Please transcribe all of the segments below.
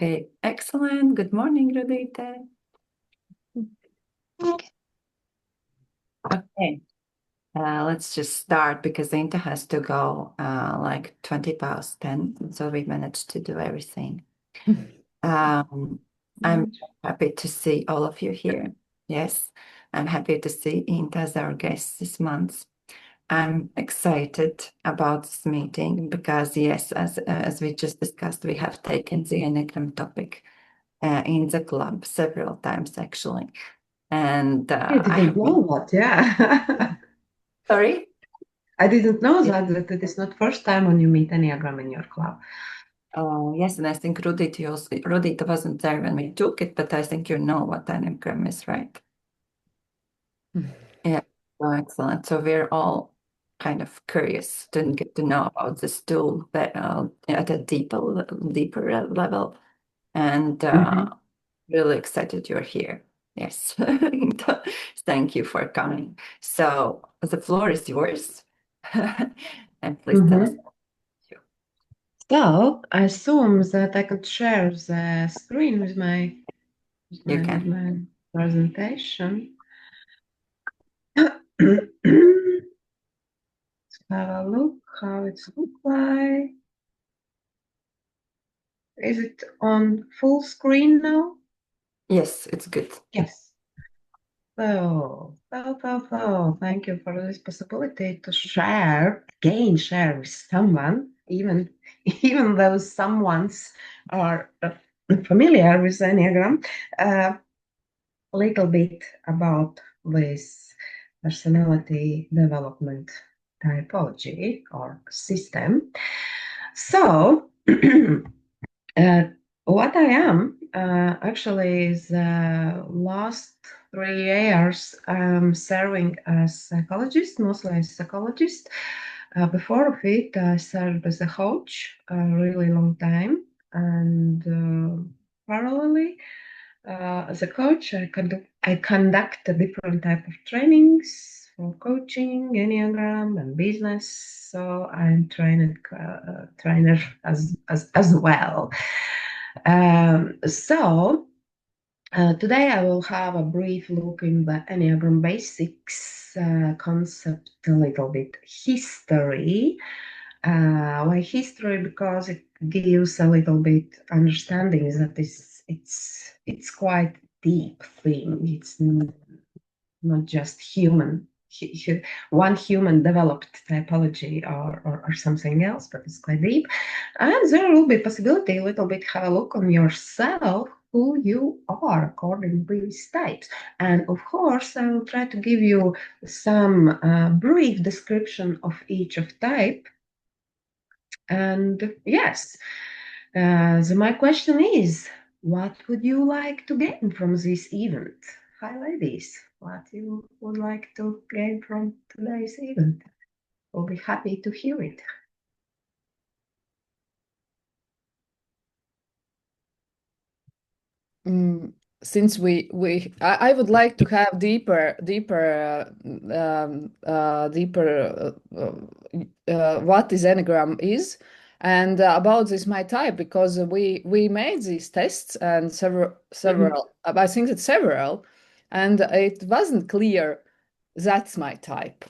Okay, excellent. Good morning, Rodita. Okay, let's just start because Inta has to go like 20 past 10, so we managed to do everything. I'm happy to see all of you here. Yes, I'm happy to see Inta as our guest this month. I'm excited about this meeting because, yes, as we just discussed, we have taken the Enneagram topic in the club several times actually. And I didn't know that, yeah. sorry? I didn't know that it is not first time when you meet Enneagram in your club. Oh, yes, and I think Rudita wasn't there when we took it, but I think you know what Enneagram is, right? Yeah, so excellent. So we're all kind of curious to get to know about this tool but, at a deeper level. And Mhm. really excited you're here. Yes. Thank you for coming. So the floor is yours. And please tell us Mhm. about you. So I assume that I could share the screen with my with You my, with can. my presentation. Have a look how it looks like. Is it on full screen now? Yes, it's good. Yes. So, thank you for this possibility to share, again, share with someone, even even though someone's are familiar with Enneagram, a little bit about this personality development typology or system. So, Uh, what I am actually is last 3 years serving as psychologist, mostly as psychologist. Before of it, I served as a coach a really long time, and parallelly, as a coach, I conduct a different type of trainings for coaching, Enneagram, and business. So I'm trainer as well. So today I will have a brief look in the Enneagram basics concept, a little bit history. Why history? Because it gives a little bit understanding that it's quite deep thing. It's not just one human developed typology or something else, but it's quite deep. And there will be possibility a little bit have a look on yourself who you are according to these types. And of course, I will try to give you some brief description of each of type. And yes, so my question is, what would you like to gain from this event? Hi, ladies. What you would like to gain from today's event? We'll be happy to hear it. Since I would like to have deeper what is Enneagram is, and about this my type, because we made these tests and Mhm. several I think it's several, and it wasn't clear that's my type.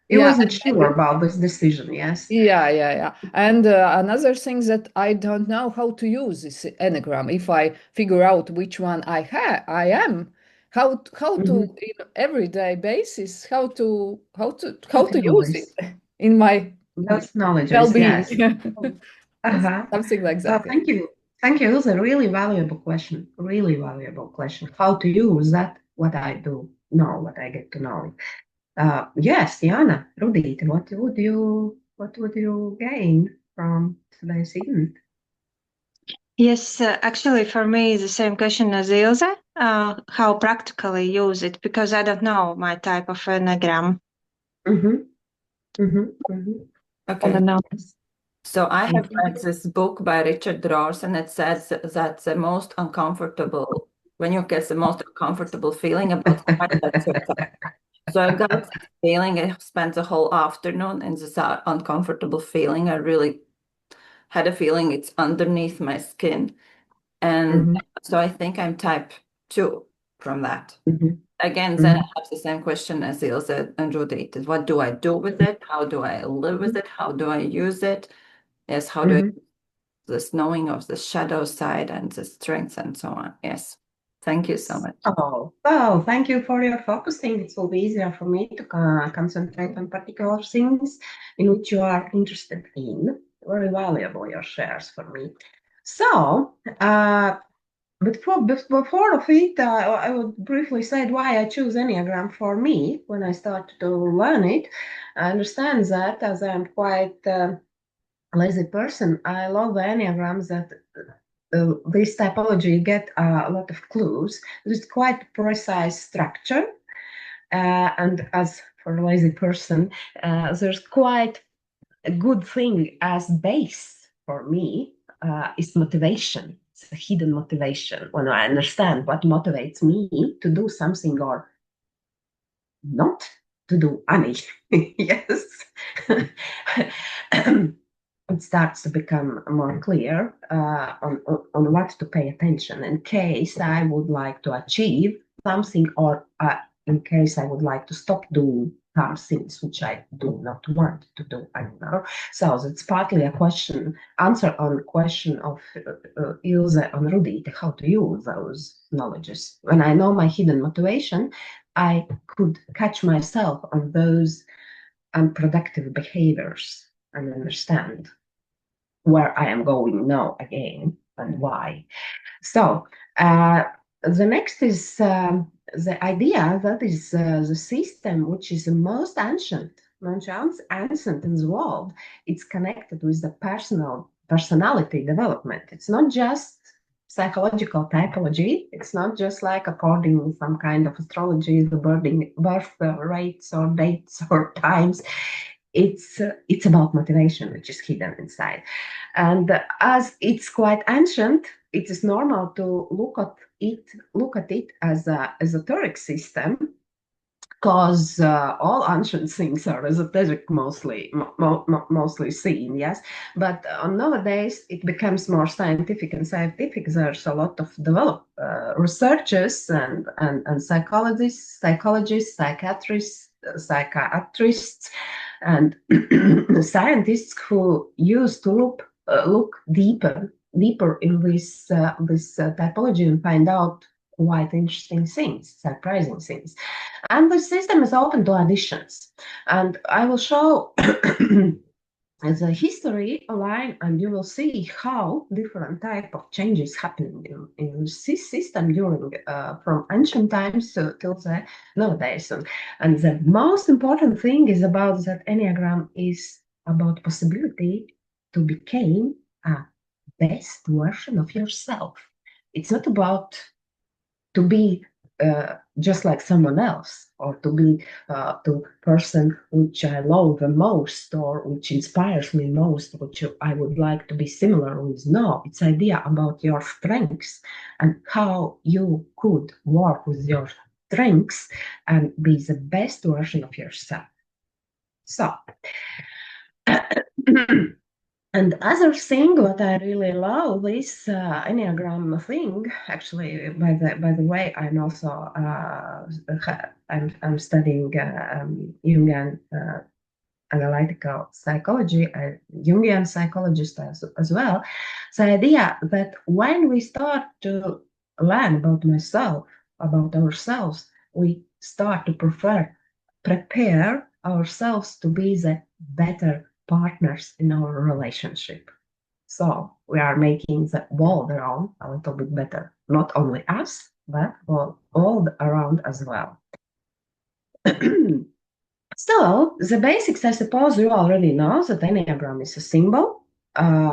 You Yeah, wasn't sure about this decision, yes? yeah. And another thing that I don't know how to use this Enneagram. If I figure out which one I am, how to Mhm. in everyday basis, How how to to do use this? it in my Those knowledges, well-being. yes. Uh-huh. Something like that. Yeah. Thank you. Thank you. It was a really valuable question. Really valuable question. How to use that, what I do know, what I get to know. Yes, Diana, Rudita, what would you gain from today's event? Yes, actually, for me, the same question as Ilse. How practically use it? Because I don't know my type of Enneagram. Mm-hmm, mm-hmm, mm-hmm. I Okay. don't know. So I have Thank you. read this book by Richard Rohr, and it says that the most uncomfortable, when you get the most uncomfortable feeling about life, that's your type. So I got this feeling. I spent the whole afternoon in this uncomfortable feeling. I really had a feeling it's underneath my skin. And so I think I'm type 2 from that. Again, then I have the same question as Ilse and Judith. What do I do with it? How do I live with it? How do I use it? Yes, how do I use this knowing of the shadow side and the strengths and so on? Yes. Thank you so much. Oh, thank you for your focusing. It will be easier for me to concentrate on particular things in which you are interested in. Very valuable, your shares for me. So, but before of it, I would briefly say why I choose Enneagram for me when I started to learn it. I understand that as I'm quite lazy person, I love the Enneagrams that this typology get a lot of clues. There's quite precise structure. And as for a lazy person, there's quite a good thing as base for me is motivation. It's a hidden motivation when I understand what motivates me to do something or not to do anything. Yes. It starts to become more clear on what to pay attention in case I would like to achieve something or in case I would like to stop doing some things which I do not want to do anymore. So it's partly a answer on the question of Ilse and Rudit, how to use those knowledges. When I know my hidden motivation, I could catch myself on those unproductive behaviors and understand where I am going now again and why. So the next is the idea that is the system which is the most ancient in the world. It's connected with the personality development. It's not just psychological typology. It's not just like according to some kind of astrology, the birth rates or dates or times. It's about motivation, which is hidden inside. And as it's quite ancient, it is normal to look at it as a esoteric system, because all ancient things are esoteric, mostly seen, yes. But nowadays it becomes more scientific and scientific. There's a lot of developed researchers and psychologists, psychiatrists, and scientists who used to look deeper in this typology and find out quite interesting things, surprising things. And the system is open to additions. And I will show the history line, and you will see how different type of changes happening in this system during from ancient times till the nowadays. And the most important thing is about that Enneagram is about possibility to become a best version of yourself. It's not about to be just like someone else, or to be the person which I love the most, or which inspires me most, which I would like to be similar with. No, it's idea about your strengths and how you could work with your strengths and be the best version of yourself. So and other thing, what I really love this Enneagram thing. Actually, by the way, I'm also I'm studying Jungian analytical psychology, Jungian psychologist as well. The idea that when we start to learn about ourselves, we start to prepare ourselves to be the better partners in our relationship. So we are making the world around a little bit better, not only us, but all around as well. So the basics, I suppose you already know that Enneagram is a symbol.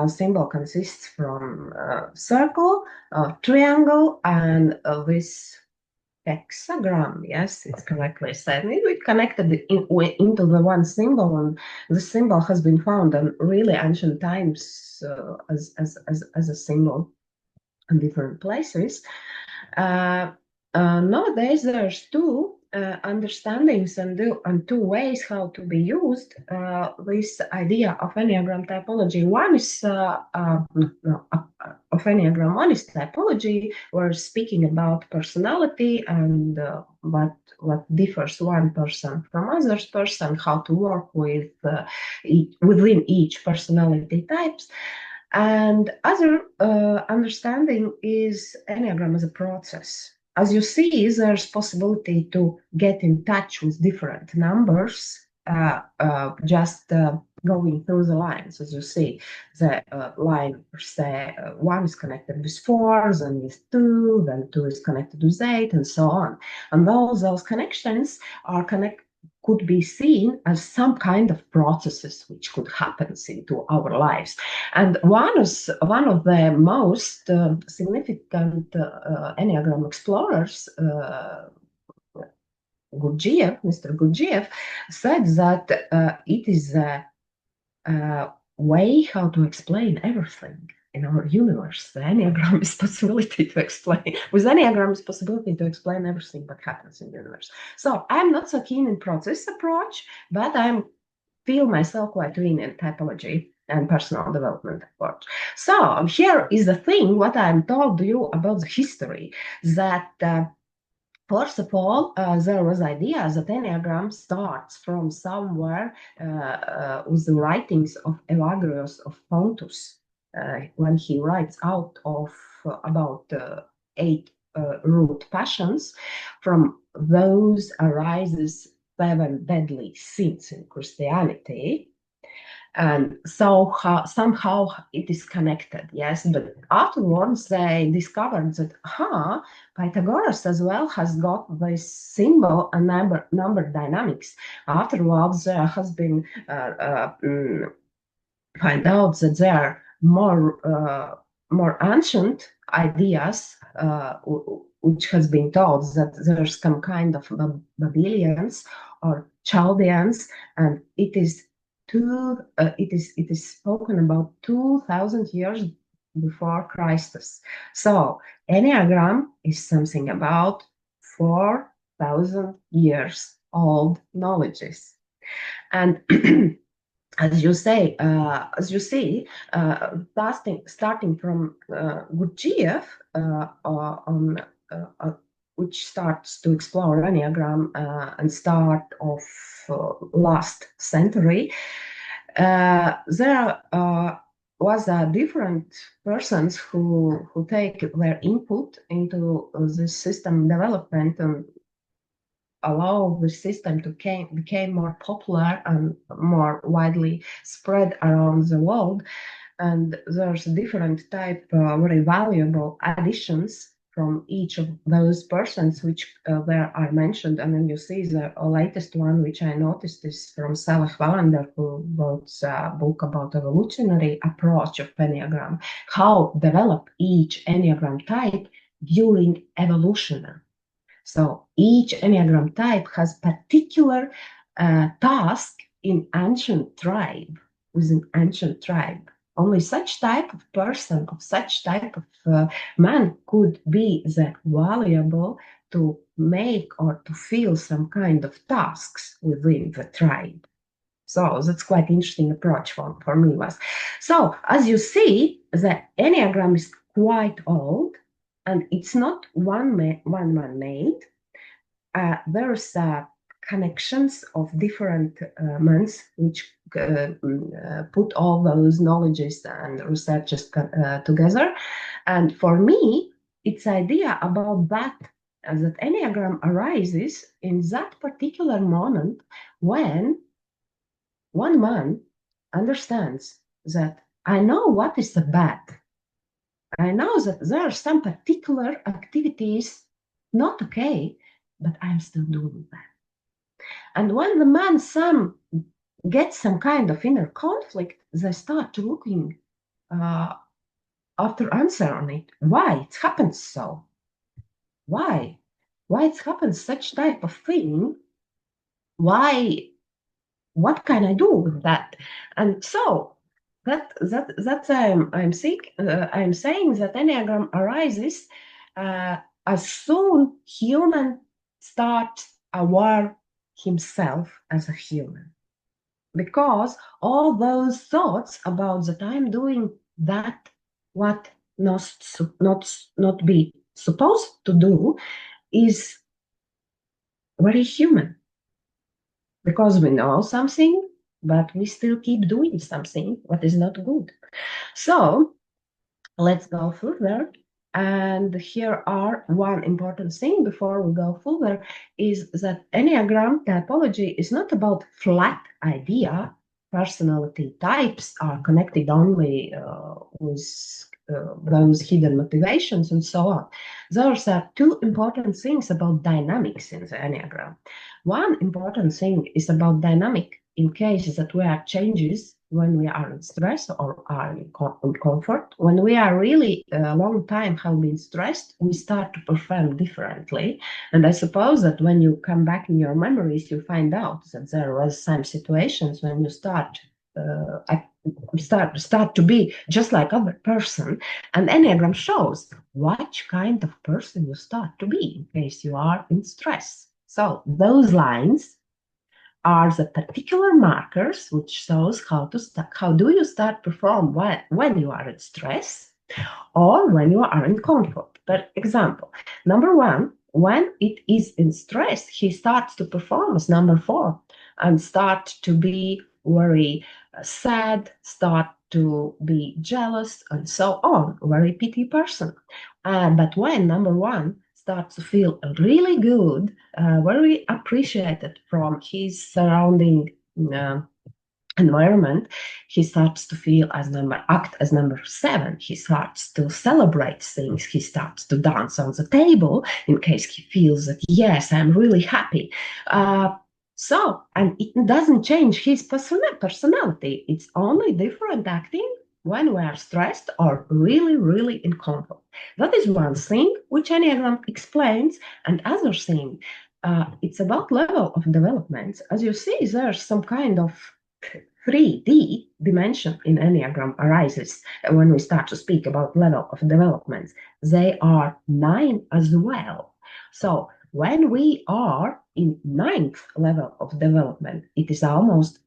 Symbol consists from a circle, a triangle, and this hexagram. Yes, it's correctly said. We connected it into the one symbol, and the symbol has been found in really ancient times as a symbol in different places. Nowadays, there's two understandings and two ways how to be used this idea of Enneagram typology. One is of Enneagram. One is typology. We're speaking about personality and what differs one person from other person, how to work with within each personality types. And other understanding is Enneagram as a process. As you see, there's possibility to get in touch with different numbers, just going through the lines. As you see, the line, say, 1 is connected with 4, then with 2, then 2 is connected with 8, and so on. And those connections are could be seen as some kind of processes which could happen into our lives. And one of the most significant Enneagram explorers, Mr. Gurdjieff, said that it is a way how to explain everything in our universe. The Enneagram is possibility to explain. With Enneagram is possibility to explain everything that happens in the universe. So I'm not so keen in process approach, but I feel myself quite keen in typology and personal development approach. So here is the thing, what I'm told you about the history, that first of all, there was idea that Enneagram starts from somewhere with the writings of Evagrius of Pontus, when he writes out of about 8 root passions. From those arises 7 deadly sins in Christianity. And so somehow it is connected, yes. But afterwards they discovered that, Pythagoras as well has got this symbol and number dynamics. Afterwards, there has been find out that there are more ancient ideas which has been taught that there's some kind of Babylonians or Chaldeans, and it is spoken about 2,000 years before Christus. So Enneagram is something about 4,000 years old knowledges, and as you see, starting from Gurdjieff, which starts to explore Enneagram and start of last century, there was different persons who take their input into this system development and allow the system to became more popular and more widely spread around the world. And there's different type very valuable additions from each of those persons which there are mentioned. And then you see the latest one which I noticed is from Salah Wallander, who wrote a book about evolutionary approach of Enneagram, how develop each Enneagram type during evolution. So each Enneagram type has particular task in ancient tribe, within ancient tribe. Only such type of person, of such type of man could be that valuable to make or to fill some kind of tasks within the tribe. So that's quite interesting approach for me was. So as you see, the Enneagram is quite old, and it's not one man made. There's connections of different months which put all those knowledges and researches together. And for me, it's idea about that Enneagram arises in that particular moment when one man understands that I know what is the bad. I know that there are some particular activities not okay, but I'm still doing that. And when the man gets some kind of inner conflict, they start looking after answer on it. Why it happens so? Why it happens such type of thing? Why? What can I do with that? And so that's I'm saying that Enneagram arises as soon human starts aware himself as a human. Because all those thoughts about that I'm doing that what not be supposed to do is very human. Because we know something, but we still keep doing something what is not good. So let's go further. And here are one important thing before we go further is that Enneagram typology is not about flat idea. Personality types are connected only with those hidden motivations and so on. Those are two important things about dynamics in the Enneagram. One important thing is about dynamic in case that we have changes when we are in stress or are in comfort. When we are really a long time have been stressed, we start to perform differently. And I suppose that when you come back in your memories, you find out that there was some situations when you start to be just like other person. And Enneagram shows what kind of person you start to be in case you are in stress. So those lines are the particular markers which shows how do you start perform when you are in stress or when you are in comfort. For example, number 1, when it is in stress, he starts to perform as number 4 and start to be very sad, start to be jealous, and so on. Very pity person. But when number 1 starts to feel really good, very appreciated from his surrounding environment, he starts to act as number 7. He starts to celebrate things. He starts to dance on the table in case he feels that, yes, I'm really happy. And it doesn't change his personality. It's only different acting when we are stressed or really, really in comfort. That is one thing which Enneagram explains. And other thing, it's about level of development. As you see, there's some kind of 3D dimension in Enneagram arises when we start to speak about level of development. They are 9 as well. So when we are in 9th level of development, it is almost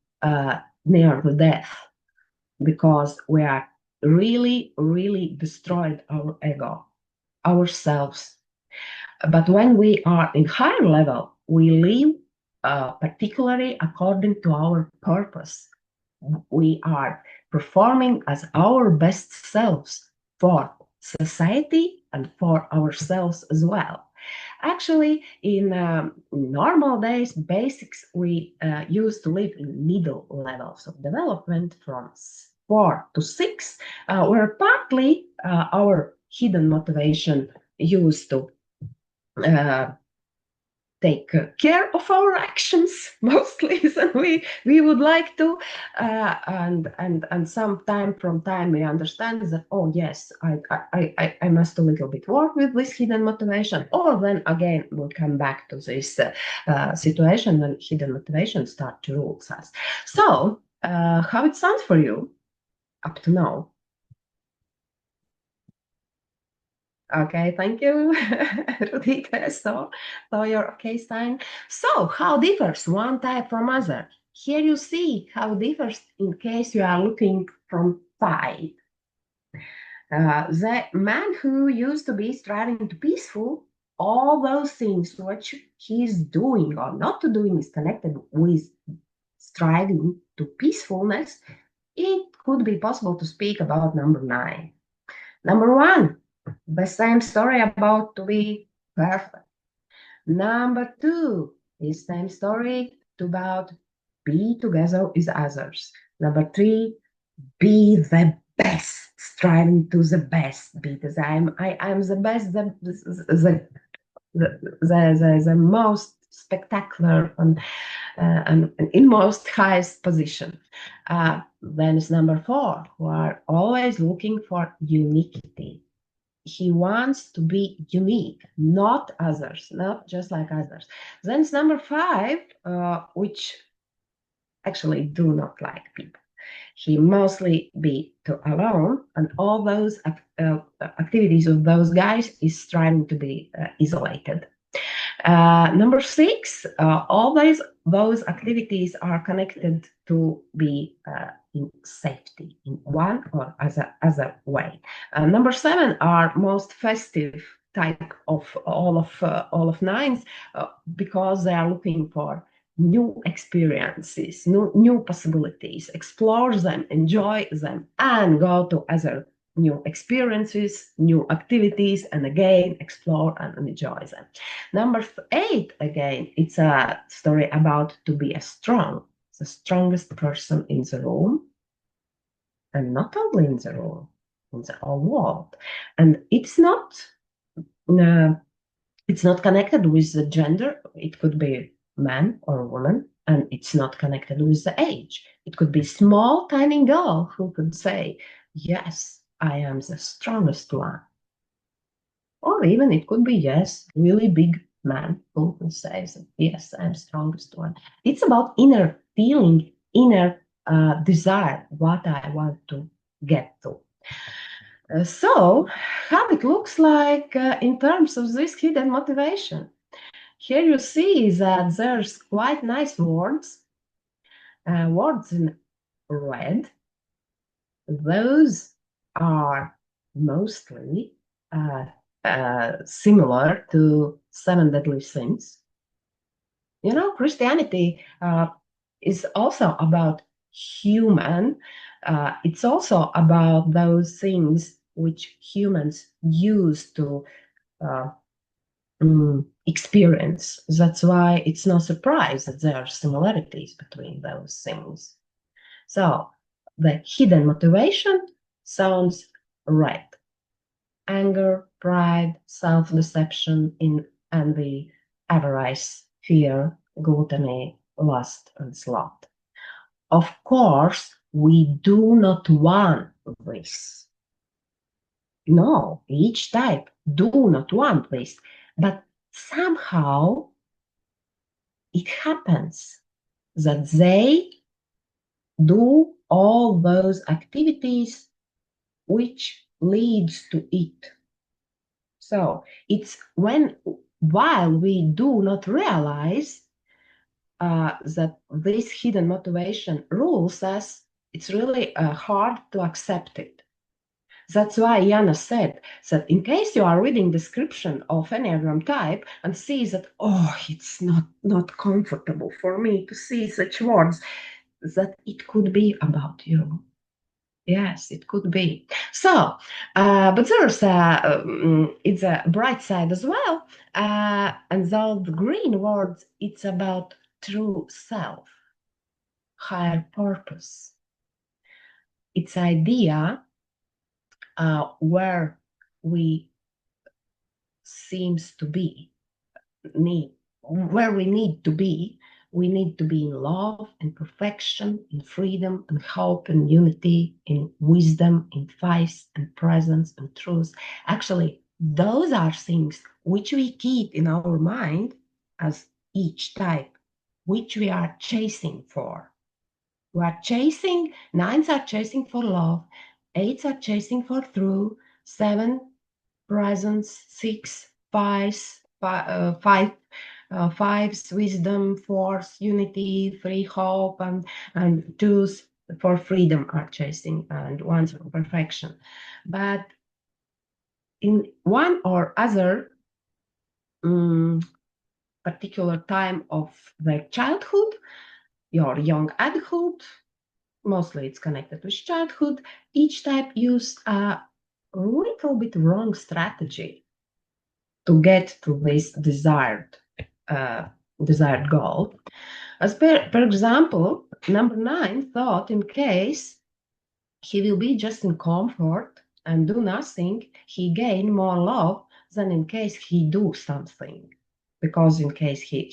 near the death, because we are really, really destroyed our ego, ourselves. But when we are in higher level, we live particularly according to our purpose. We are performing as our best selves for society and for ourselves as well. Actually, in normal days, basics, we used to live in middle levels of development from 4 to 6, where partly our hidden motivation used to take care of our actions mostly than we would like to, and some from time we understand that, oh yes, I must a little bit work with this hidden motivation, or then again we'll come back to this situation when hidden motivation start to rule us. So how it sounds for you up to now? Okay, thank you, Rudita. So you're okay, Stein. So how differs one type from other? Here you see how differs in case you are looking from 5. The man who used to be striving to peaceful, all those things which he's doing or not doing is connected with striving to peacefulness. It could be possible to speak about number 9. Number 1, the same story about to be perfect. Number 2, the same story about be together with others. Number 3, be the best, striving to the best. Because I'm the best, the most spectacular and in most highest position. Then it's number 4, who are always looking for uniquity. He wants to be unique, not others, not just like others. Then it's number 5, which actually do not like people. He mostly be alone, and all those activities of those guys is trying to be isolated. Number 6, all those activities are connected to be in safety in one or other way. Number 7 are most festive type of all of 9s because they are looking for new experiences, new possibilities, explore them, enjoy them, and go to other new experiences, new activities, and again explore and enjoy them. Number 8, again, it's a story about to be the strongest person in the room, and not only in the room, in the whole world. And it's not connected with the gender. It could be man or woman, and it's not connected with the age. It could be small, tiny girl who could say, yes, I am the strongest one. Or even it could be, yes, really big man who says, yes, I'm strongest one. It's about inner feeling, inner desire, what I want to get to. So how it looks like in terms of this hidden motivation. Here you see that there's quite nice words in red. Those are mostly similar to 7 deadly sins. You know, Christianity is also about human. It's also about those things which humans use to experience. That's why it's no surprise that there are similarities between those things. So the hidden motivation sounds right. Anger, pride, self-deception, envy, avarice, fear, gluttony, lust, and sloth. Of course, we do not want this. No, each type do not want this, but somehow it happens that they do all those activities which leads to it. So it's while we do not realize that this hidden motivation rules us, it's really hard to accept it. That's why Jana said that in case you are reading description of Enneagram type and see that, oh, it's not comfortable for me to see such words, that it could be about you. Yes, it could be. So, but there's it's a bright side as well. And those green words, it's about true self, higher purpose. It's idea where we seems to be, where we need to be. We need to be in love and perfection, in freedom and hope and unity, in wisdom, in faith and presence and truth. Actually, those are things which we keep in our mind as each type, which we are chasing for. We are chasing, 9s are chasing for love, 8s are chasing for truth, 7, presence, 6, 5, 5's wisdom, 4's unity, 3 hope, and 2's for freedom are chasing, and 1's for perfection. But in one or other particular time of their childhood, your young adulthood, mostly it's connected with childhood, each type used a little bit wrong strategy to get to this desired goal. As per example, number 9 thought in case he will be just in comfort and do nothing, he gain more love than in case he do something. Because in case he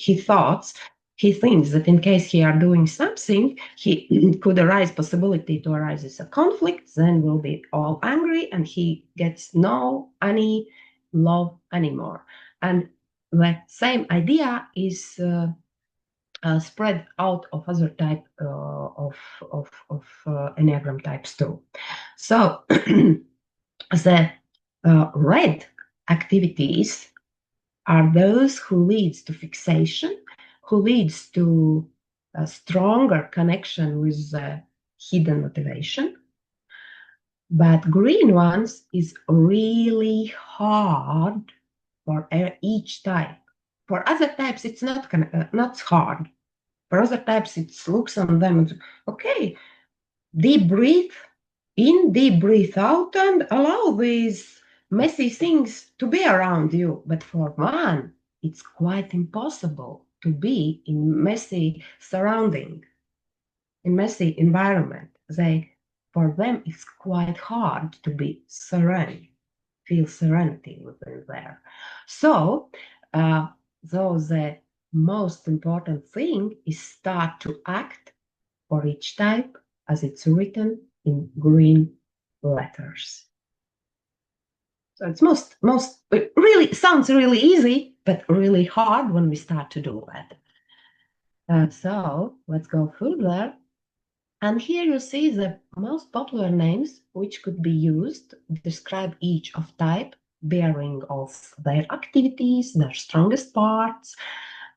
thinks that in case he are doing something, he could arise possibility to arise as a conflict, then will be all angry and he gets no any love anymore. And the same idea is spread out of other type of Enneagram types too. So the red activities are those who leads to fixation, who leads to a stronger connection with hidden motivation. But green ones is really hard for each type. For other types, it's not hard. For other types, it looks on them and okay, deep breathe in, deep breathe out, and allow these messy things to be around you. But for one, it's quite impossible to be in messy surrounding, in messy environment. For them, it's quite hard to be serene, feel serenity within there. So, the most important thing is start to act for each type as it's written in green letters. So it's it really sounds really easy, but really hard when we start to do that. So let's go further. And here you see the most popular names which could be used to describe each of type, bearing of their activities, their strongest parts.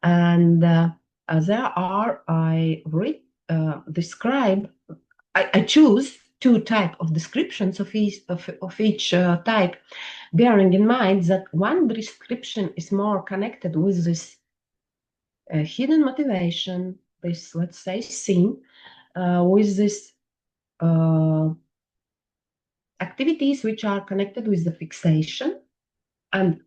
And I choose two type of descriptions of each type, bearing in mind that one description is more connected with this hidden motivation, this, let's say, sin, with this activities which are connected with the fixation, and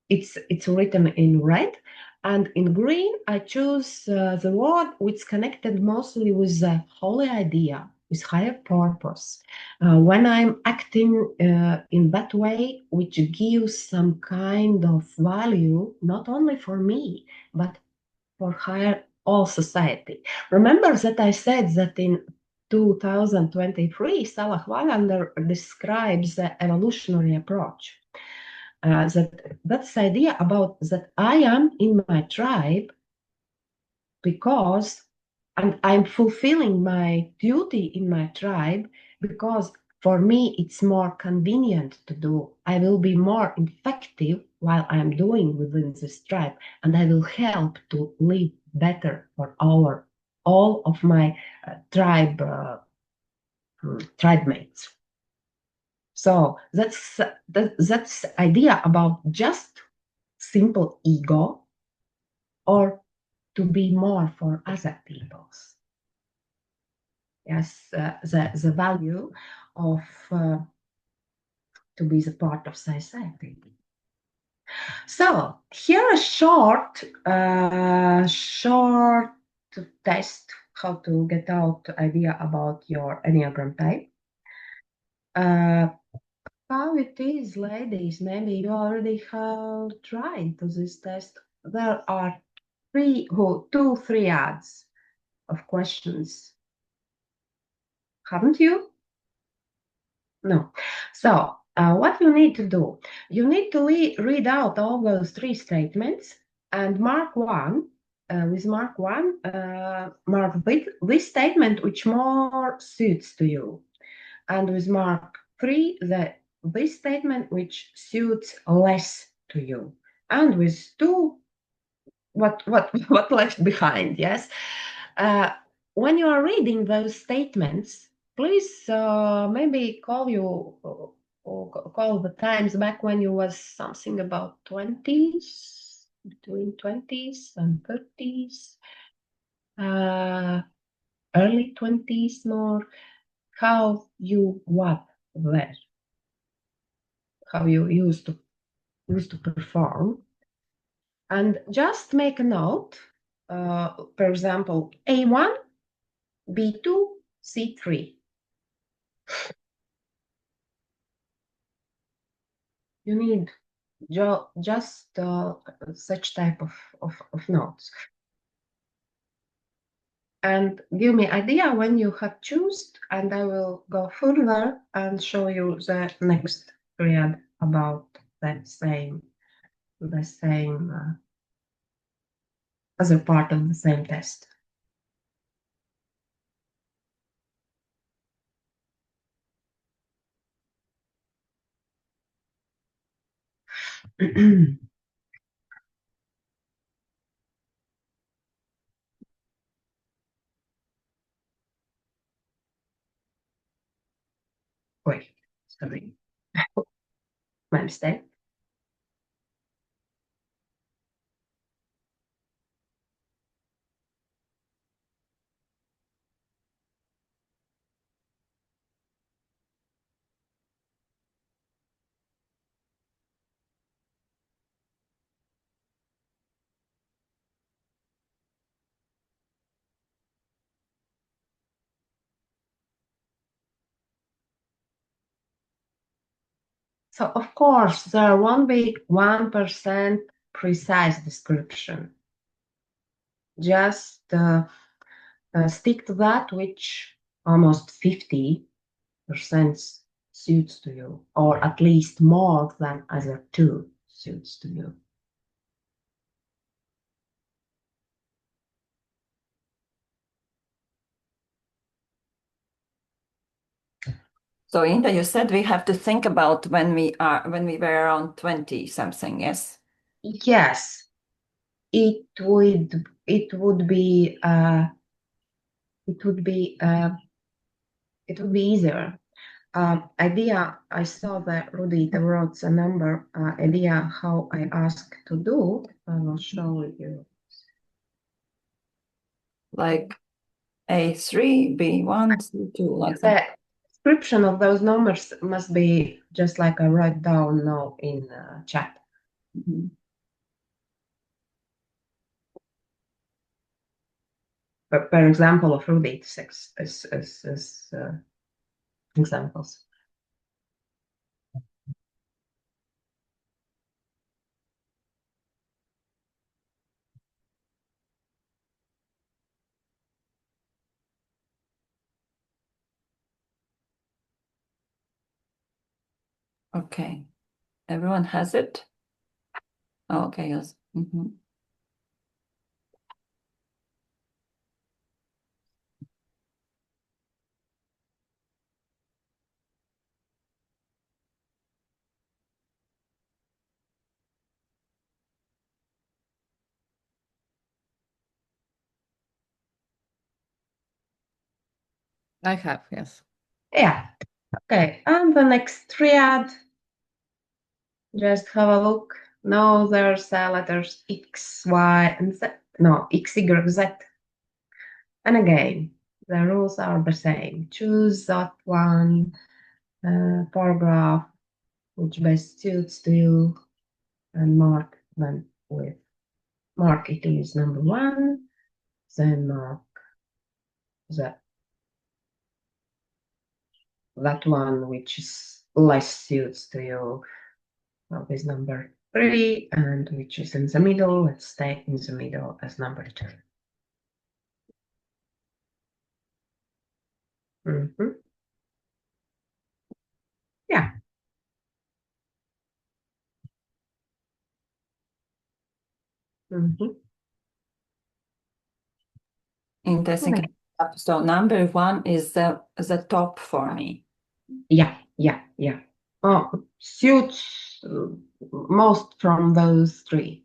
it's written in red. And in green, I choose the word which connected mostly with the holy idea, with higher purpose. When I'm acting in that way, which gives some kind of value, not only for me, but for higher all society. Remember that I said that in 2023, Salah Wallander describes the evolutionary approach. That's the idea about that I am in my tribe because, and I'm fulfilling my duty in my tribe because for me it's more convenient to do. I will be more effective while I'm doing within this tribe, and I will help to live better for all of my tribe mates. So that's idea about just simple ego or to be more for other peoples. Yes, the value of to be the part of society. So here a short test how to get out idea about your Enneagram type. How it is, ladies, maybe you already have tried to this test. There are two triads of questions. Haven't you? No. So what you need to do, you need to read out all those three statements and mark one. With mark one, mark this statement which more suits to you. And with mark three, this statement which suits less to you. And with two, what left behind, yes? When you are reading those statements, please maybe call the times back when you was something about 20s, between 20s and 30s, early 20s more, how you what there, how you used to perform. And just make a note, for example, A1, B2, C3. You need just such type of notes. And give me idea when you have chosen, and I will go further and show you the next period about the same other part of the same test. Sorry, my mistake. So of course, there won't be 1% precise description. Just stick to that which almost 50% suits to you, or at least more than other two suits to you. So Inta, you said we have to think about when we were around 20 something, yes? Yes, it would be easier. Idea, I saw that Rudy wrote a number idea how I asked to do. I will show you. Like A3, B1, C2, like The that. description of those numbers must be just like I write down now in chat. Mhm. But per example of Rudy, 6 is examples. Okay. Everyone has it? Oh, okay, yes. Mhm. I have, yes. Yeah. Okay. And the next triad, just have a look. Now there's letters X, Y, and Z. No, X, Y, Z. And again, the rules are the same. Choose that one paragraph which best suits to you and mark them with. Mark it is number 1, then mark that one which is less suits to you with number 3, and which is in the middle. Let's stay in the middle as number 2. Yeah. Interesting. Okay. So number 1 is the top for me. Yeah. Suits most from those 3.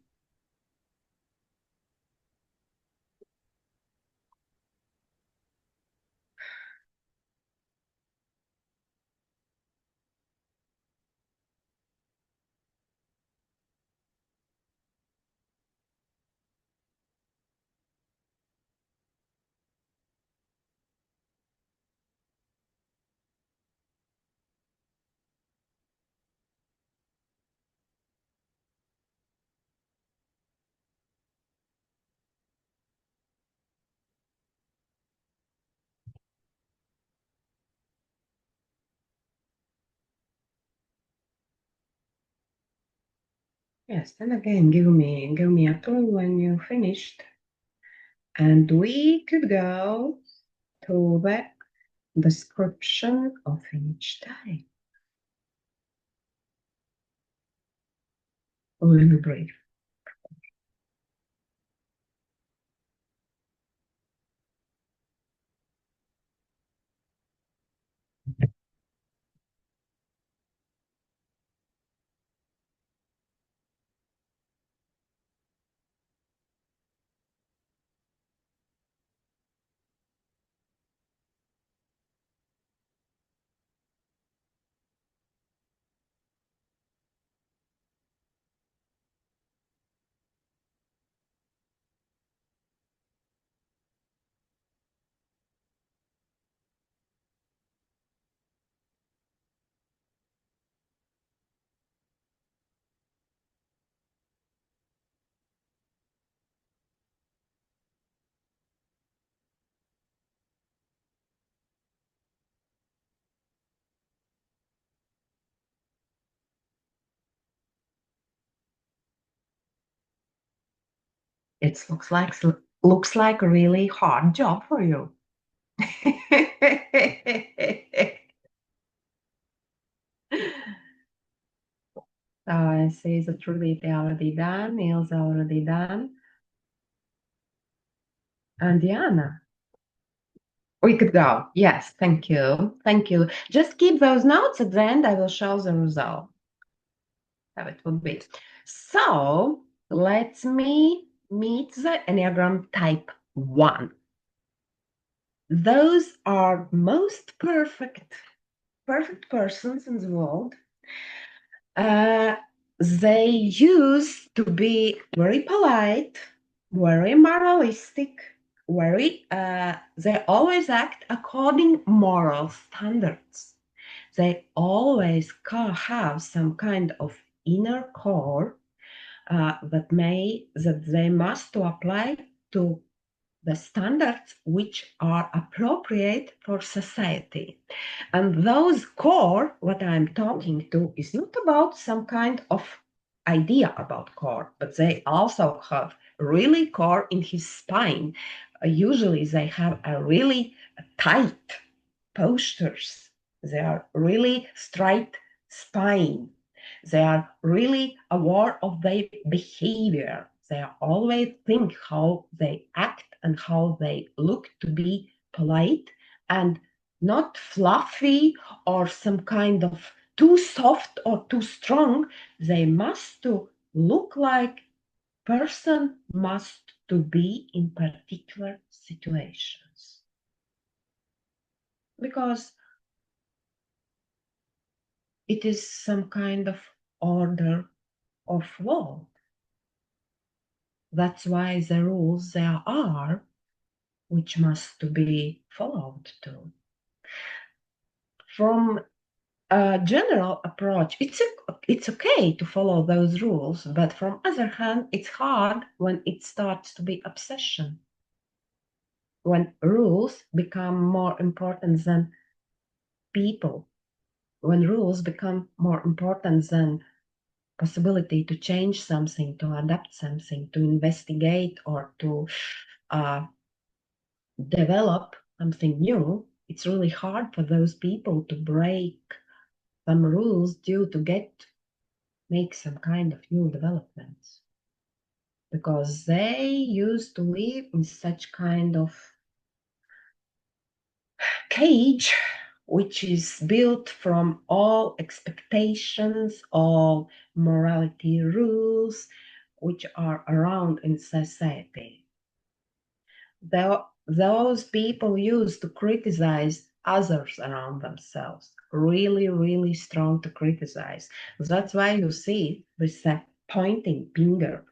Yes, and again, give me a clue when you finished, and we could go to the description of each type. A little brief. It looks like a really hard job for you. So I see that Trulita already done, Niels already done, and Diana. We could go. Yes, thank you. Thank you. Just keep those notes at the end. I will show the result. How it would be. So let me meet the Enneagram type 1. Those are most perfect persons in the world. They used to be very polite, very moralistic, they always act according moral standards. They always have some kind of inner core that they must apply to the standards which are appropriate for society. And those core, what I'm talking to, is not about some kind of idea about core, but they also have really core in his spine. Usually they have a really tight postures. They are really straight spine. They are really aware of their behavior. They always think how they act and how they look to be polite and not fluffy or some kind of too soft or too strong. They must to look like person must to be in particular situations. Because it is some kind of order of world. That's why the rules there are, which must to be followed too. From a general approach, it's okay to follow those rules, but from other hand, it's hard when it starts to be obsession. When rules become more important than people, when rules become more important than possibility to change something, to adapt something, to investigate, or to develop something new, it's really hard for those people to break some rules due to make some kind of new developments. Because they used to live in such kind of cage which is built from all expectations, all morality rules which are around in society. Those people used to criticize others around themselves, really, really strong to criticize. That's why you see with that pointing finger,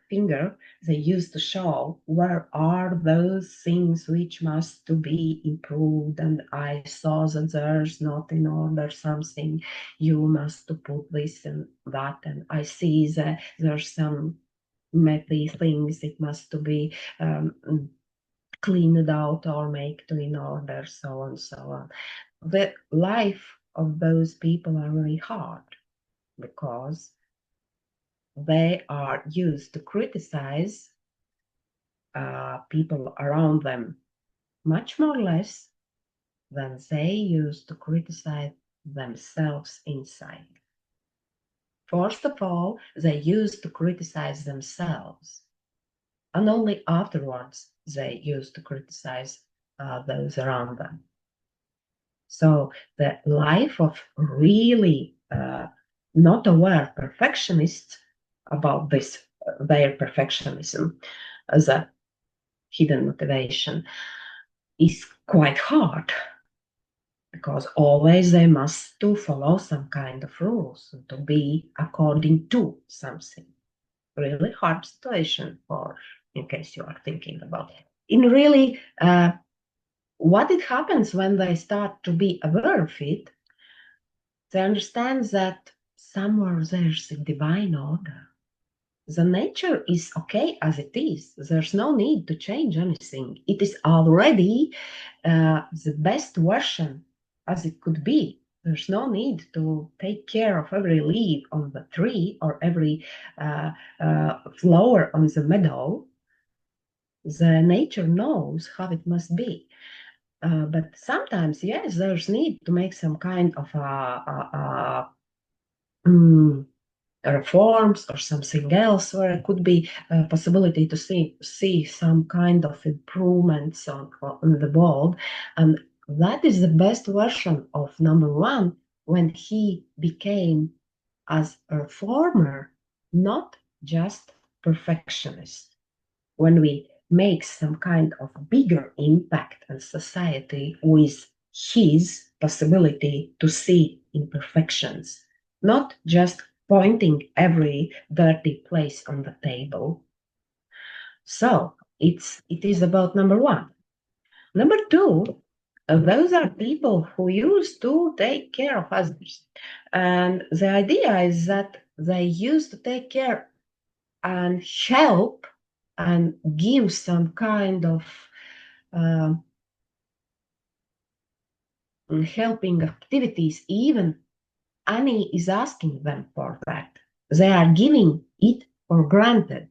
they used to show where are those things which must to be improved, and I saw that there's not in order something, you must to put this and that, and I see that there's some messy things, it must to be cleaned out or make to in order, so on, so on. The life of those people are really hard because they are used to criticize people around them much more less than they used to criticize themselves inside. First of all, they used to criticize themselves, and only afterwards they used to criticize those around them. So the life of really not aware perfectionists about this, their perfectionism as a hidden motivation, is quite hard, because always they must to follow some kind of rules and to be according to something. Really hard situation, for in case you are thinking about it. In really what it happens when they start to be aware of it, they understand that somewhere there's a divine order. The nature is okay as it is. There's no need to change anything. It is already the best version as it could be. There's no need to take care of every leaf on the tree or every flower on the meadow. The nature knows how it must be. But sometimes, yes, there's need to make some kind of reforms or something else, where it could be a possibility to see some kind of improvements on the world. And that is the best version of number one, when he became as a reformer, not just perfectionist. When we make some kind of bigger impact on society with his possibility to see imperfections, not just pointing every dirty place on the table. So it is about number one. Number two, those are people who used to take care of others. And the idea is that they used to take care and help and give some kind of helping activities, even Annie is asking them for that. They are giving it for granted.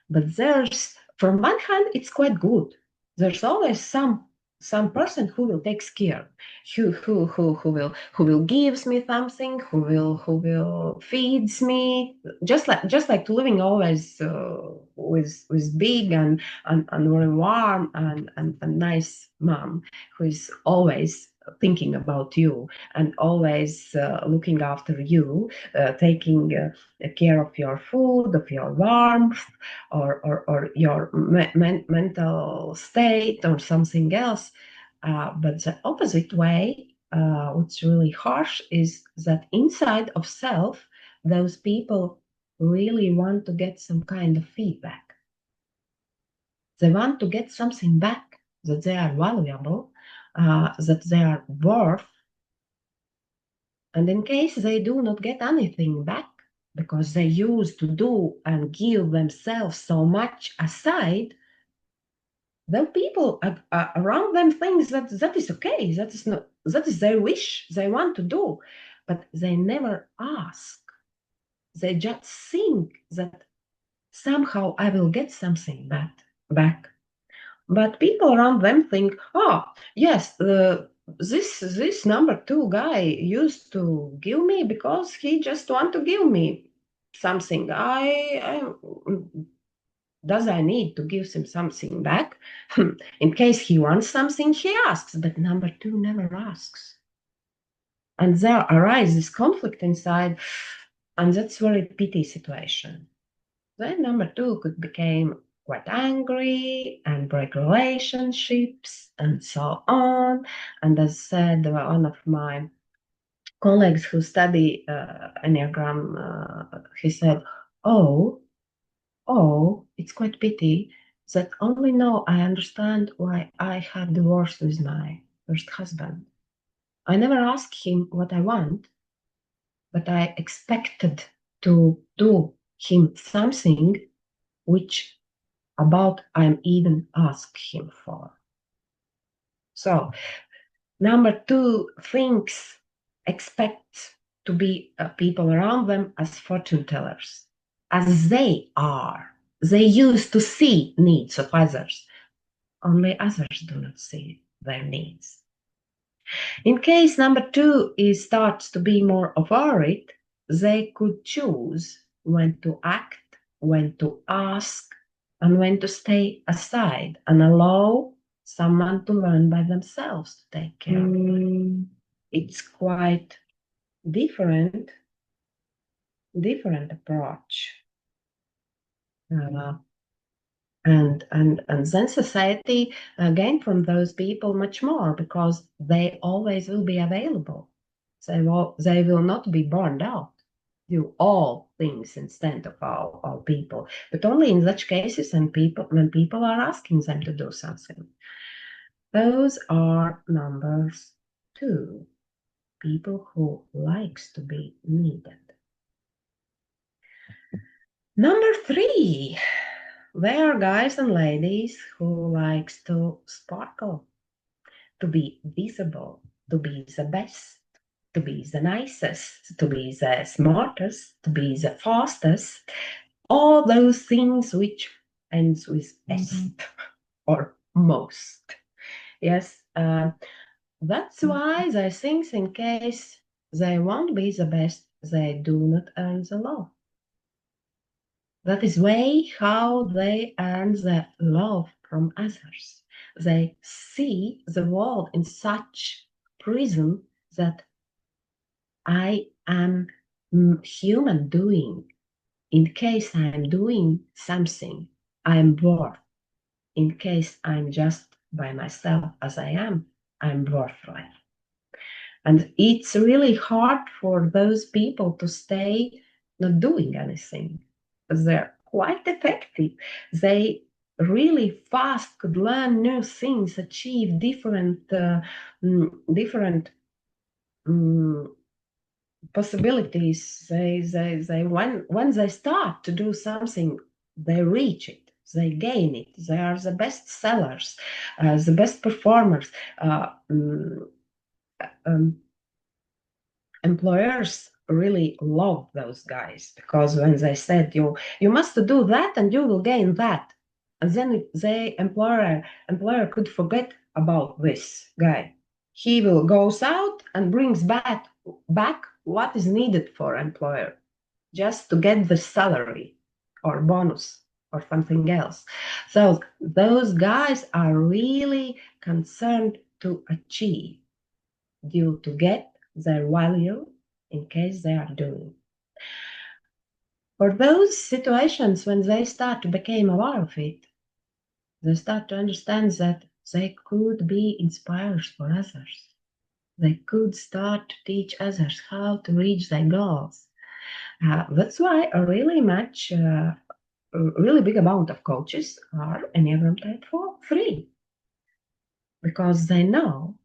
But there's, from one hand, it's quite good. There's always some person who will take care, who will gives me something, who will feeds me, just like living always with big and very warm and a nice mom who is always thinking about you and always looking after you, taking care of your food, of your warmth, or your mental state or something else. But the opposite way, what's really harsh, is that inside of self, those people really want to get some kind of feedback. They want to get something back, that they are valuable, that they are worth. And in case they do not get anything back, because they used to do and give themselves so much aside, then people around them think that is okay, that is their wish, they want to do, but they never ask. They just think that somehow I will get something back. But people around them think, oh yes, this number two guy used to give me because he just want to give me something. Does I need to give him something back? In case he wants something, he asks, but number two never asks. And there arises conflict inside, and that's a very pity situation. Then number two could become quite angry and break relationships and so on. And as said, one of my colleagues who study Enneagram, he said, oh, it's quite pity that only now I understand why I had divorced with my first husband. I never asked him what I want, but I expected to do him something which about I'm even asked him for. So number two thinks, expects to be people around them as fortune tellers, as they are. They used to see needs of others. Only others do not see their needs. In case number two starts to be more worried, they could choose when to act, when to ask, and when to stay aside and allow someone to learn by themselves to take care of it. It's quite different approach. And then society gain from those people much more, because they always will be available. They will not be burned out, do all things instead of our people, but only in such cases when people are asking them to do something. Those are numbers two, people who likes to be needed. Number three, they are guys and ladies who likes to sparkle, to be visible, to be the best, to be the nicest, to be the smartest, to be the fastest. All those things which ends with est or most. Yes, that's why they think in case they won't be the best, they do not earn the love. That is way how they earn the love from others. They see the world in such prism that I am human doing. In case I am doing something, I am worth. In case I'm just by myself as I am, I'm worthless. And it's really hard for those people to stay not doing anything. They're quite effective. They really fast could learn new things, achieve different possibilities. They when they start to do something, they reach it, they gain it. They are the best sellers, the best performers. Employers really love those guys because when they said you must do that and you will gain that, and then the employer could forget about this guy. He will goes out and brings back what is needed for employer just to get the salary or bonus or something else. So those guys are really concerned to achieve due to get their value in case they are doing. For those situations when they start to become aware of it, they start to understand that they could be inspirers for others. They could start to teach others how to reach their goals. That's why a really big amount of coaches are Enneagram Type 3, because they know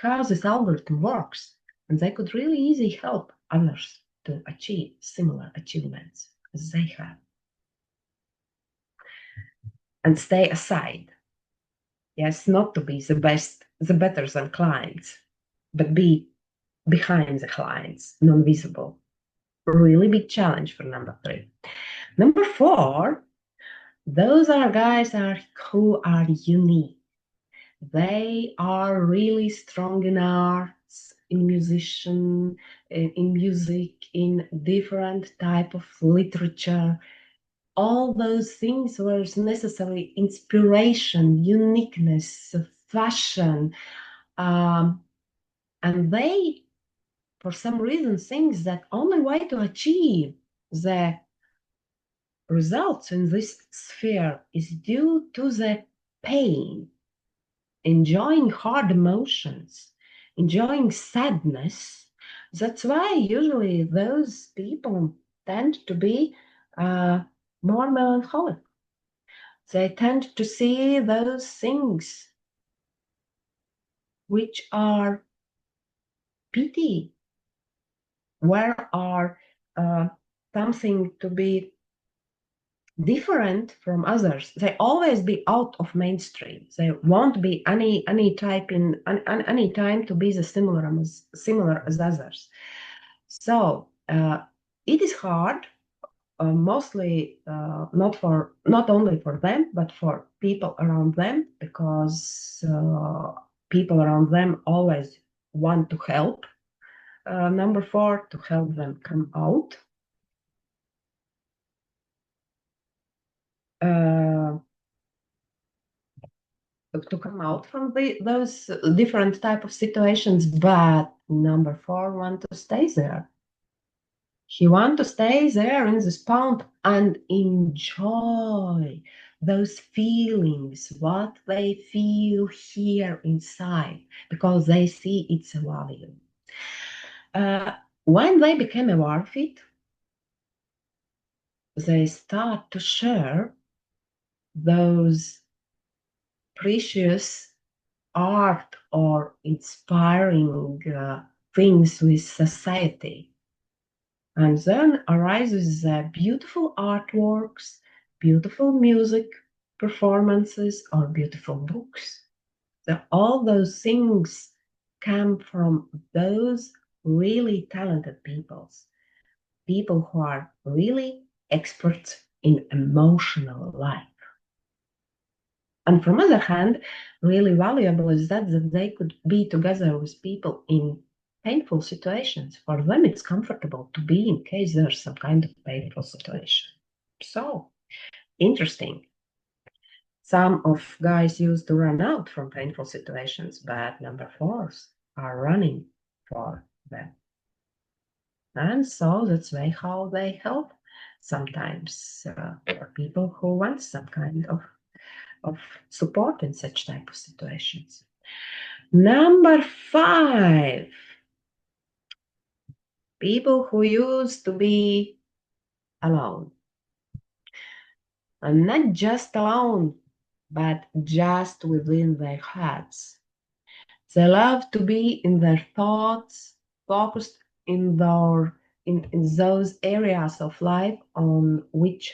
how this algorithm works, and they could really easily help others to achieve similar achievements as they have. And stay aside. Yes, not to be the best, the better than clients, but be behind the clients, non-visible. Really big challenge for number 3. Number 4, those are guys who are unique. They are really strong in arts, in musician, in music, in different type of literature. All those things were necessary: inspiration, uniqueness, fashion, and they, for some reason, think that only way to achieve the results in this sphere is due to the pain, enjoying hard emotions, enjoying sadness. That's why usually those people tend to be more melancholic. They tend to see those things which are pity, where are something to be different from others. They always be out of mainstream. They won't be any type in any time to be the similar as others. So it is hard, mostly not only for them but for people around them, because people around them always want to help number 4, to help them come out. To come out from those different type of situations, but number 4 want to stay there. He want to stay there in this pond and enjoy those feelings, what they feel here inside, because they see it's a value. When they became aware of it, they start to share those precious art or inspiring things with society. And then arises beautiful artworks, beautiful music performances, or beautiful books. So all those things come from those really talented people who are really experts in emotional life. And from other hand, really valuable is that they could be together with people in painful situations. For them, it's comfortable to be in case there's some kind of painful situation. So interesting. Some of guys used to run out from painful situations, but number fours are running for them. And so that's way how they help sometimes for people who want some kind of support in such type of situations. Number 5, people who used to be alone. And not just alone, but just within their heads. They love to be in their thoughts, focused in those areas of life on which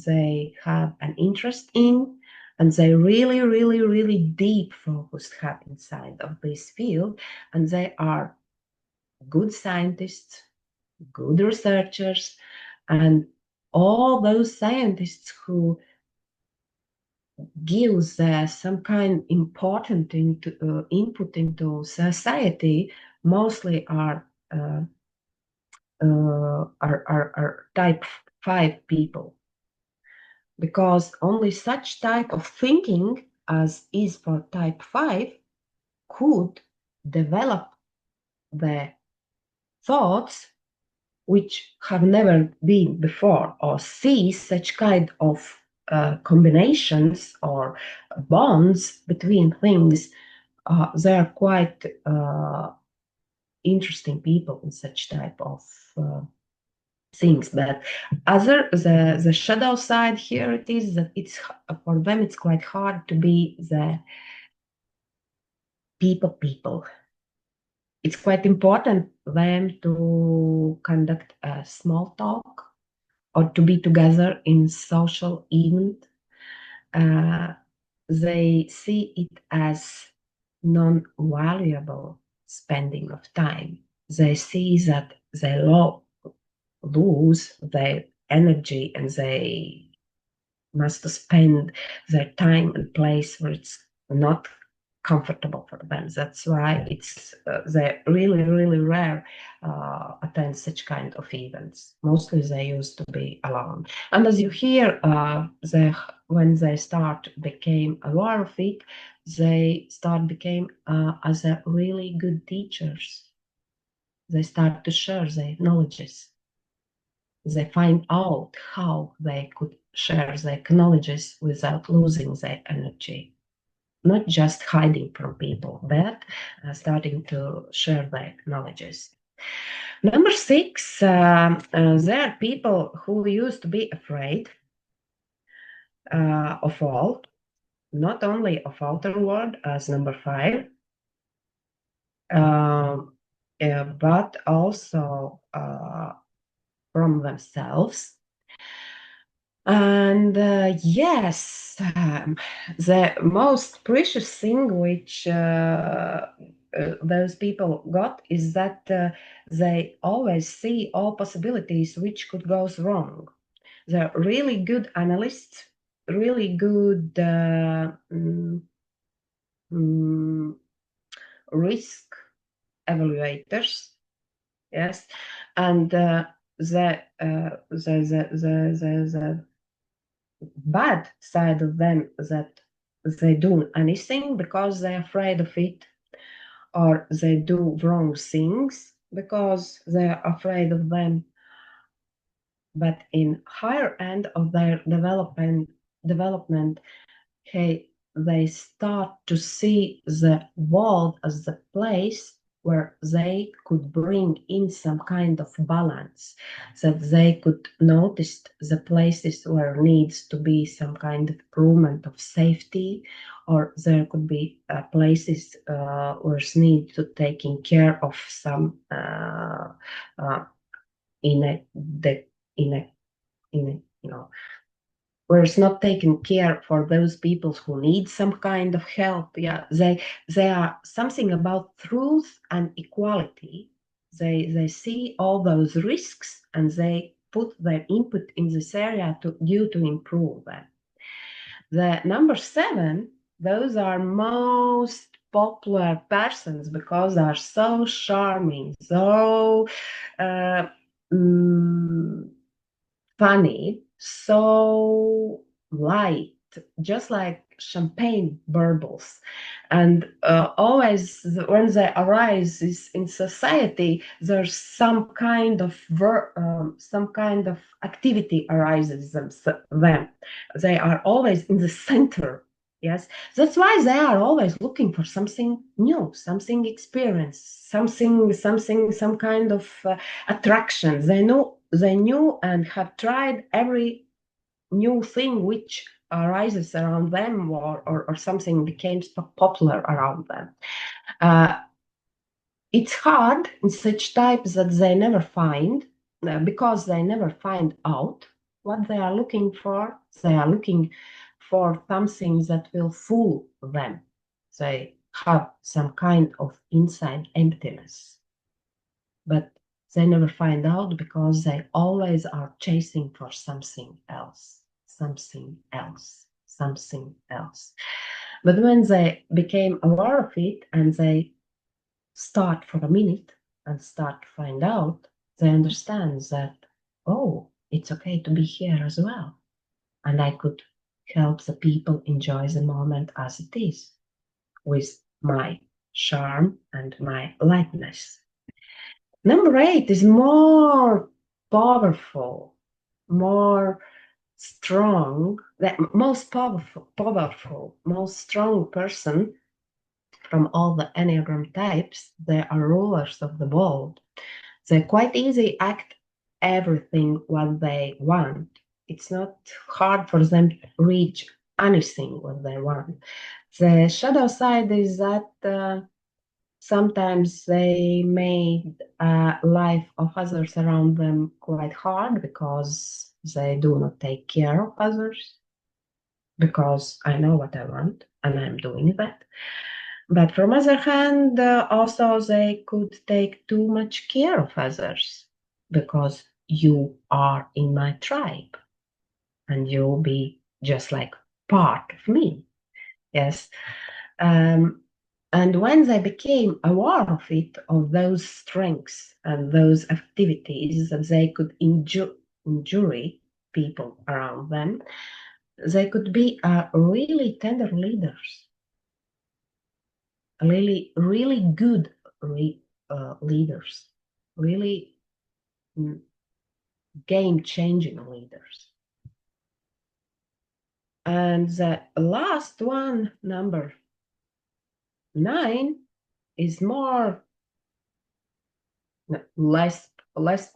they have an interest in, and they really, really, really deep focused have inside of this field, and they are good scientists, good researchers, and all those scientists who gives some kind important input into society mostly are type 5 people, because only such type of thinking as is for type 5 could develop the thoughts which have never been before, or see such kind of combinations or bonds between things. They are quite interesting people in such type of things. But the shadow side here, it is that it's for them it's quite hard to be the people. It's quite important for them to conduct a small talk or to be together in social event. They see it as non-valuable spending of time. They see that they lose their energy and they must spend their time in place where it's not comfortable for them. That's why it's they really, really rare attend such kind of events. Mostly they used to be alone. And as you hear, when they became aware of it, they became as a really good teachers. They start to share their knowledges. They find out how they could share their knowledges without losing their energy. Not just hiding from people, but starting to share their knowledges. Number 6, there are people who used to be afraid of all, not only of outer world as number 5, but also from themselves. And yes, the most precious thing which those people got is that they always see all possibilities which could go wrong. They're really good analysts, really good risk evaluators. Yes, and the bad side of them is that they do anything because they're afraid of it, or they do wrong things because they're afraid of them. But in higher end of their development, they start to see the world as the place where they could bring in some kind of balance, that they could notice the places where needs to be some kind of improvement of safety, or there could be places where need to taking care of some where it's not taken care for those people who need some kind of help. Yeah, they are something about truth and equality. They see all those risks and they put their input in this area to improve them. The number 7, those are most popular persons because they are so charming, so funny, so light, just like champagne bubbles. And always when they arise in society, there's some kind of activity arises them. They are always in the center. Yes, that's why they are always looking for something new, something experienced, some kind of attraction. They knew and have tried every new thing which arises around them, or something became popular around them. It's hard in such types that they never find, because they never find out what they are looking for. They are looking for something that will fool them. They have some kind of inside emptiness, but they never find out because they always are chasing for something else, something else, something else. But when they became aware of it and they start for a minute and start to find out, they understand that, oh, it's okay to be here as well. And I could help the people enjoy the moment as it is, with my charm and my lightness. Number 8 is more powerful, more strong, the most powerful, most strong person from all the Enneagram types. They are rulers of the world. They quite easily act everything what they want. It's not hard for them to reach anything what they want. The shadow side is that sometimes they made life of others around them quite hard because they do not take care of others, because I know what I want and I'm doing that. But from other hand, also they could take too much care of others because you are in my tribe and you'll be just like part of me. Yes. And when they became aware of it, of those strengths and those activities that they could injure people around them, they could be really tender leaders, really good leaders, really game-changing leaders. And the last one, number 9, is less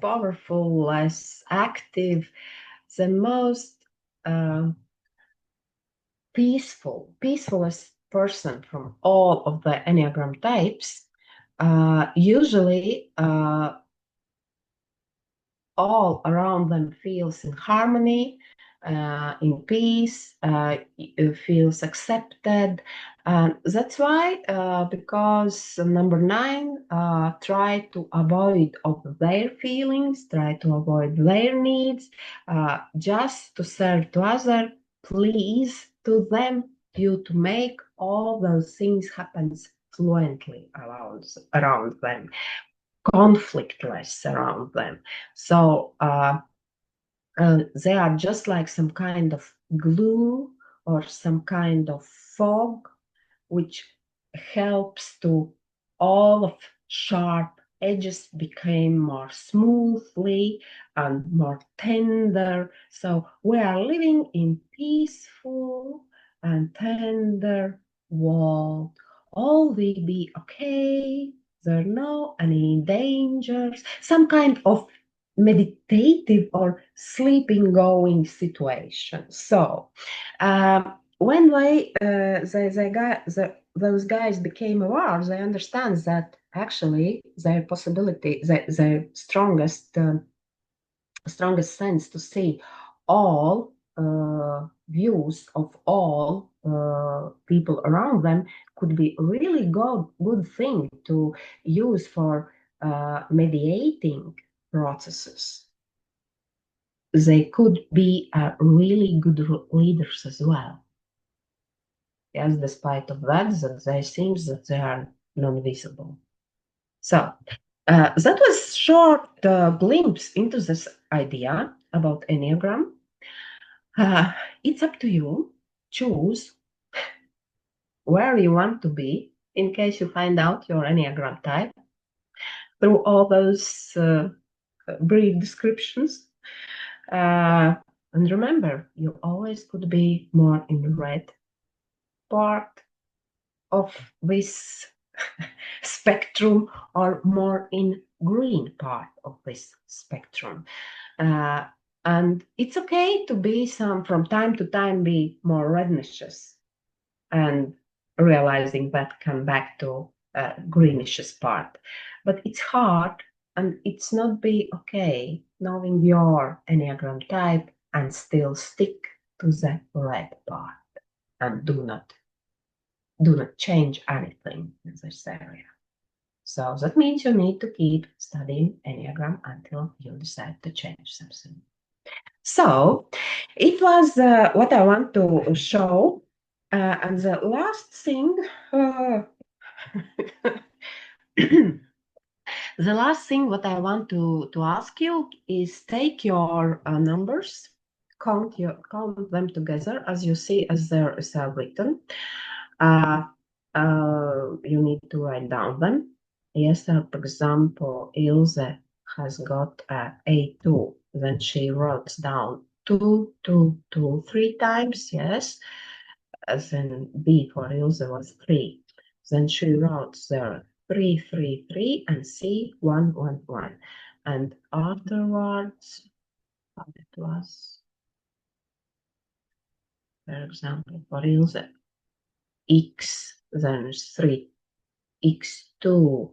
powerful, less active, the most peacefulest person from all of the Enneagram types. Usually all around them feels in harmony, in peace, feels accepted. That's why, because number 9 try to avoid of their feelings, try to avoid their needs, just to serve to others, please to them, to make all those things happen fluently around them, conflictless around them. So they are just like some kind of glue or some kind of fog, which helps to all of sharp edges became more smoothly and more tender. So we are living in peaceful and tender world. All will be okay. There are no any dangers. Some kind of meditative or sleeping going situation. So when those guys became aware, they understand that actually their possibility, their strongest sense to see all views of all people around them could be really good thing to use for mediating processes. They could be really good leaders as well. Yes, despite of that they seems that they are non-visible. So that was short glimpse into this idea about Enneagram. It's up to you. Choose where you want to be in case you find out your Enneagram type through all those brief descriptions. And remember, you always could be more in the red part of this spectrum or more in green part of this spectrum. And it's okay to be from time to time be more rednishes, and realizing that come back to greenish part. But it's hard, and it's not be okay knowing your Enneagram type and still stick to the red part and do not change anything in this area. So that means you need to keep studying Enneagram until you decide to change something. So it was what I want to show. And the last thing, the last thing what I want to ask you is take your numbers, count them together as you see as there is written. You need to write down them. Yes, for example, Ilse has got A2. Then she wrote down 2, 2, 2, 3 times. Yes. Then B for Ilse was 3. Then she wrote there 3, 3, 3, and C 1, 1, 1. And afterwards, what it was, for example, for Ilse, X, then 3, X2,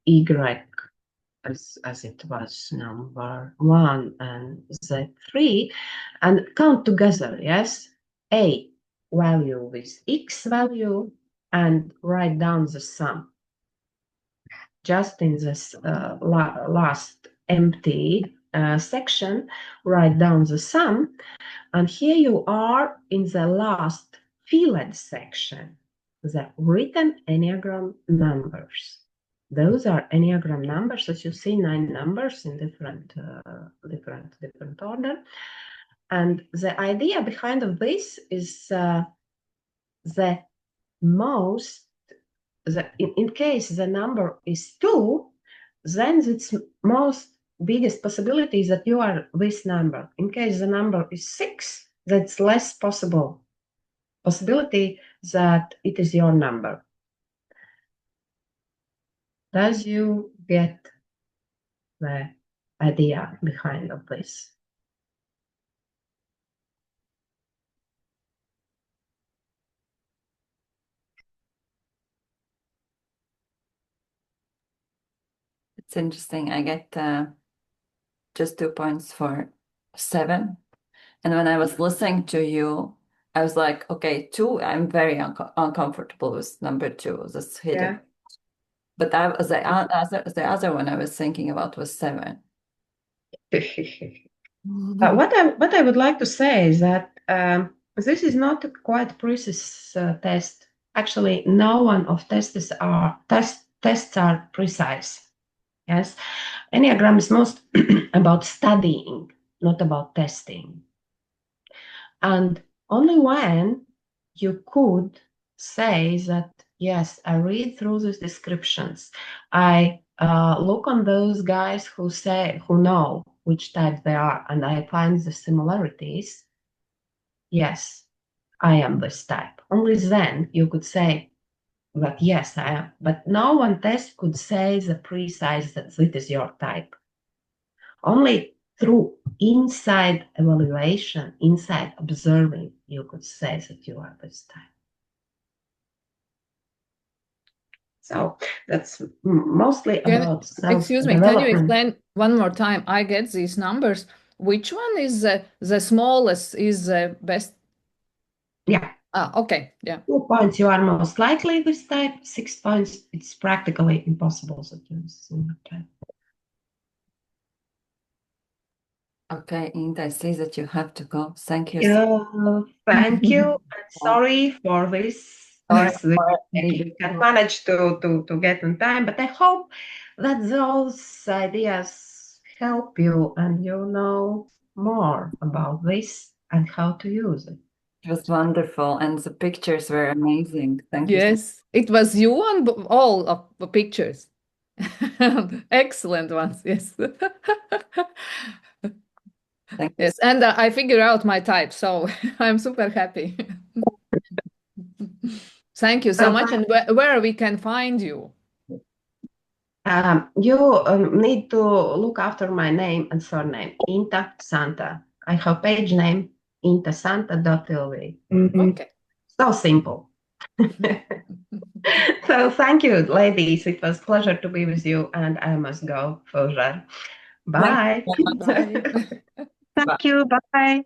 Y as it was number 1 and Z3, and count together, yes, A value with X value, and write down the sum. Just in this last empty section, write down the sum, and here you are in the last filled section, the written Enneagram numbers. Those are Enneagram numbers, as you see, 9 numbers in different order. And the idea behind of this is in case the number is 2, then its most biggest possibility is that you are this number. In case the number is 6, that's less possibility that it is your number. Does you get the idea behind of this? It's interesting. I get just 2 points for 7. And when I was listening to you, I was like, okay, 2, I'm very uncomfortable with number 2, this hidden. Yeah. But the other one I was thinking about was 7. What I would like to say is that this is not a quite precise test. Actually, no one of tests are precise. Yes, Enneagram is most about studying, not about testing. And only when you could say that, yes, I read through these descriptions, I look on those guys who know which type they are, and I find the similarities, yes, I am this type. Only then you could say that, yes, I am. But no one test could say the precise that it is your type. Only through inside evaluation, inside observing, you could say that you are this type. So that's mostly about self-development. Excuse me, can you explain one more time? I get these numbers. Which one is the smallest is the best? Yeah. Okay. Yeah. 2 points, you are most likely this type. 6 points, it's practically impossible that you are this type. Okay, Inta, I see that you have to go. Thank you. Thank you. And sorry for this. Sorry We for can't manage to get in time, but I hope that those ideas help you and you know more about this and how to use it. It was wonderful, and the pictures were amazing. Thank you. Yes, it was you on all of the pictures. Excellent ones, yes. Thank you. Yes, and I figured out my type, so I'm super happy. Thank you so much. And where we can find you? You need to look after my name and surname, Inta Santa. I have page name, intasanta.lv. Okay. So simple. So thank you, ladies. It was a pleasure to be with you, and I must go, Fauja. Bye. Bye. Thank you. Bye.